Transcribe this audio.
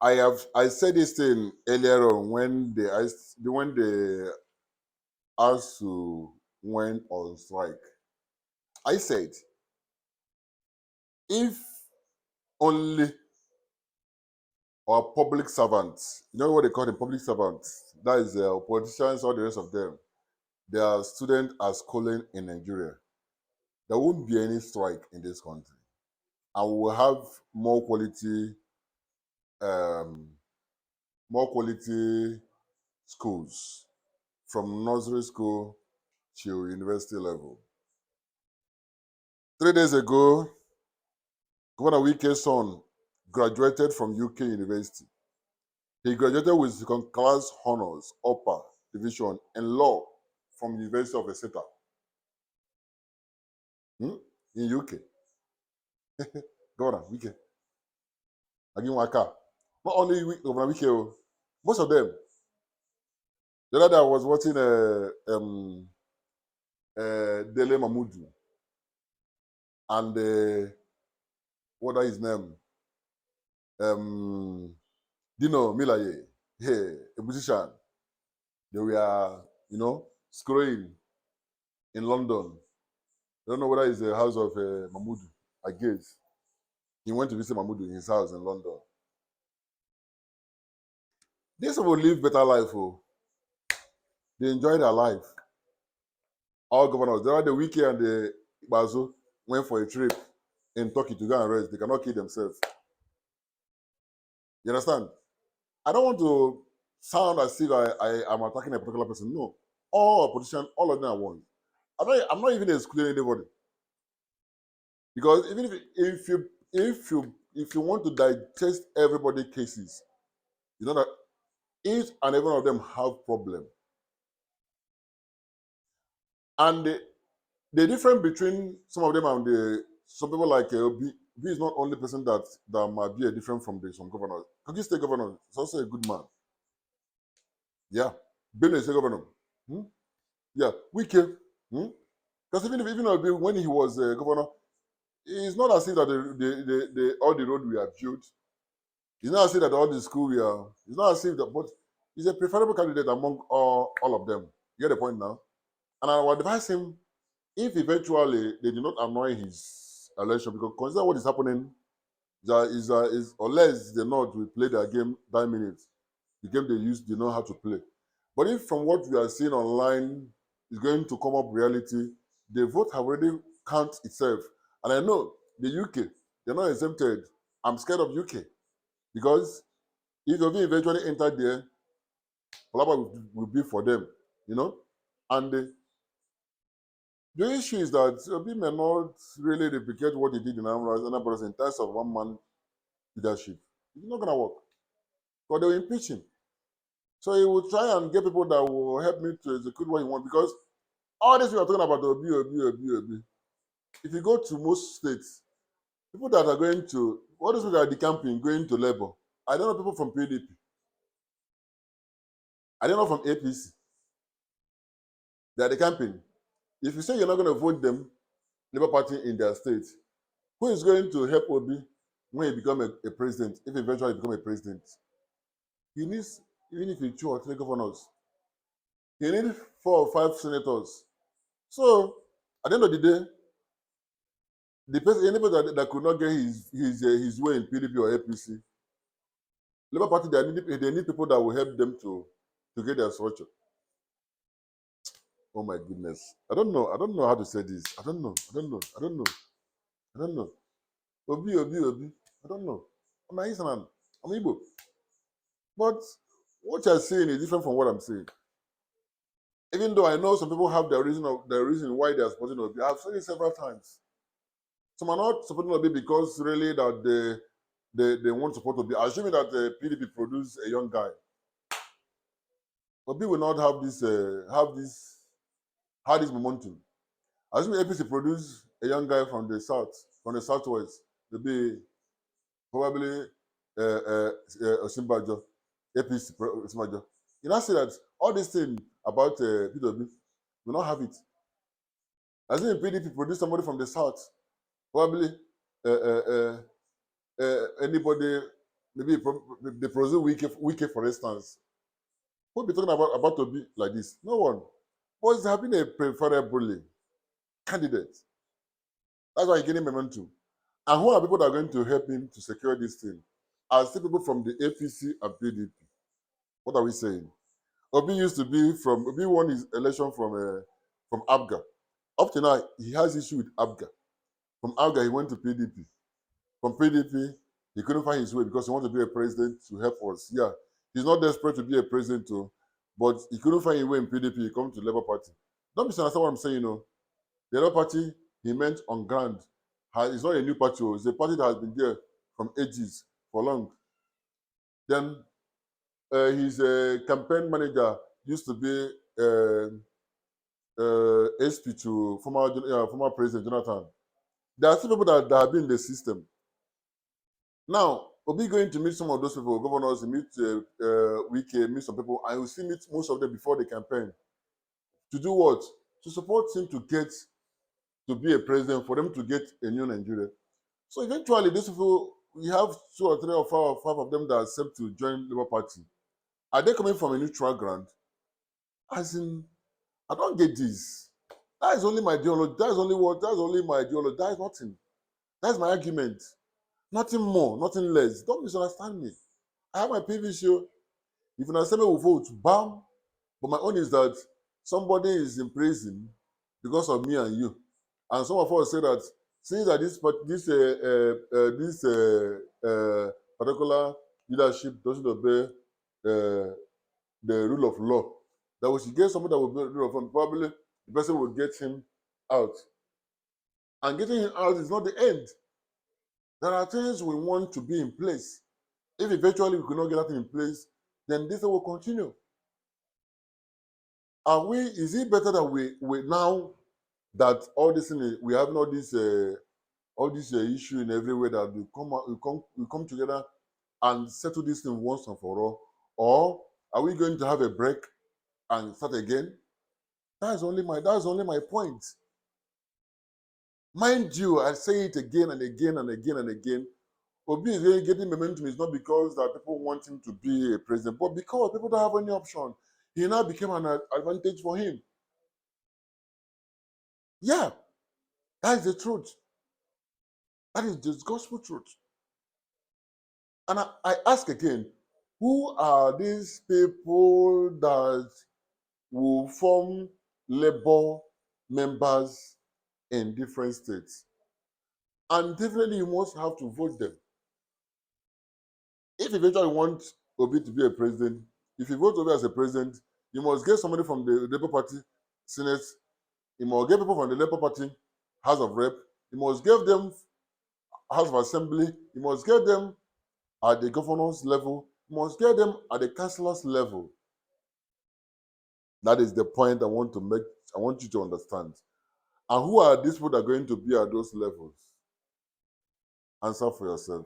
I said this thing earlier on when they asked to went on strike. I said if only our public servants, you know what they call the public servants, that is politicians, all the rest of them, they are students at schooling in Nigeria. There won't be any strike in this country, and we will have um, more quality schools from nursery school to university level. 3 days ago, Governor Wike's son graduated from UK University. He graduated with second class honors, upper division in law from University of Exeter in UK. Governor Wike, again Waka. Not only Governor Wike, most of them. The other day I was watching Dele Mamudu and what is his name? Um, Dino Milaye, hey, a musician. They were, scrolling in London. I don't know whether it's the house of Mahmoud, I guess. He went to visit Mahmoud in his house in London. These people live better life. Oh. They enjoy their life. All governors, the other weekend and the Bazo went for a trip in Turkey to go and rest. They cannot kill themselves. You understand? I don't want to sound as if I am attacking a particular person. No. All politicians, all of them are one. I'm not even excluding anybody. Because even if you want to digest everybody cases, you know that each and every one of them have problem. And the difference between some of them and some people like Obi is not only person that might be a different from some governors. Kogi State Governor is also a good man. Yeah. Benue State Governor. Hmm? Yeah. Wike. Because even Obi, when he was governor, it's not as if that all the road we have built. It's not as if that all the school we are. It's not as if that, but he's a preferable candidate among all of them. You get the point now? And I would advise him if eventually they do not annoy his election, because consider what is happening is unless they know to play their game 9 minutes, the game they know how to play. But if from what we are seeing online is going to come up reality, the vote have already count itself. And I know the UK, they're not exempted. I'm scared of UK because if Obi eventually enter there, Palaba will be for them, you know. And the issue is that Obi may not really replicate what he did in Anambra in terms of one man leadership. It's not going to work because they will impeach him. So he will try and get people that will help me to execute what he wants because all this we are talking about Obi. If you go to most states, people that are going to, all those people that are decamping, going to Labour, I don't know people from PDP. I don't know from APC. They are decamping. If you say you're not going to vote them, Labour Party in their state, who is going to help Obi when he become a president, if eventually he become a president? He needs, even if he 2 or 3 governors, he needs 4 or 5 senators. So, at the end of the day, the person, anybody that could not get his way in PDP or APC, Labour Party, they need people that will help them to get their structure. Oh my goodness. I don't know. I don't know how to say this. I don't know. I don't know. I don't know. I don't know. Obi. I don't know. I'm Islam. I'm Igbo. But what you're saying is different from what I'm saying. Even though I know some people have their reason why they are supporting Obi. I've said it several times. Some are not supporting Obi because really that they want to support Obi. Assuming that the PDP produce a young guy. Obi will not have this momentum. Assuming APC produce a young guy from the south, from the southwest, they'll be probably Osinbajo, APC Osinbajo. You now see that all this thing about PWB will not have it. Assuming PDP produce somebody from the south, probably uh, uh, anybody. maybe they produce Wike, for instance. Who be talking about to be like this? No one. But he's having a preferable candidate. That's why he's getting momentum. And who are people that are going to help him to secure this thing? Are still people from the APC and PDP. What are we saying? Obi used to be from Obi won his election from Abga. Up to now, he has issue with Abga. From Abga, he went to PDP. From PDP, he couldn't find his way because he wanted to be a president to help us. Yeah, he's not desperate to be a president too, but he couldn't find his way in PDP. He come to Labour Party. Don't misunderstand what I'm saying. The Labour Party he meant on ground. It's not a new party. It's a party that has been there from ages for long. Then his campaign manager used to be SP to former President Jonathan. There are still people that have been in the system. Now, Obi going to meet some of those people, governors, meet Wike, meet some people, and he will still meet most of them before the campaign. To do what? To support him to get to be a president, for them to get a new Nigeria. So eventually, these people, we have 2 or 3 or 4 or 5 of them that accept to join Labour Party. Are they coming from a neutral ground? As in, I don't get this. That is only my ideology. That's only my ideology. That is nothing. That's my argument. Nothing more, nothing less. Don't misunderstand me. I have my previous show. If you understand me, will vote, bam. But my own is that somebody is in prison because of me and you. And some of us say that since that this particular leadership doesn't obey uh, the rule of law, that we should get somebody that will be the rule of law. Probably the person will get him out. And getting him out is not the end. There are things we want to be in place. If eventually we could not get that in place, then this will continue. Is it better that we now that all this thing we have all this issue in every way that we come together and settle this thing once and for all, or are we going to have a break and start again? That's only my point. Mind you, I say it again and again and again and again. Obi is really getting momentum is not because that people want him to be a president, but because people don't have any option. He now became an advantage for him. Yeah, that is the truth. That is the gospel truth. And I ask again, who are these people that will form labor members in different states? And definitely you must have to vote them. If eventually you want Obi to be a president, if you vote Obi as a president, you must get somebody from the Labour Party Senate. You must get people from the Labour Party House of Rep. You must give them House of Assembly. You must get them at the governor's level. You must get them at the councillor's level. That is the point I want to make. I want you to understand. And who are these people that are going to be at those levels? Answer for yourself.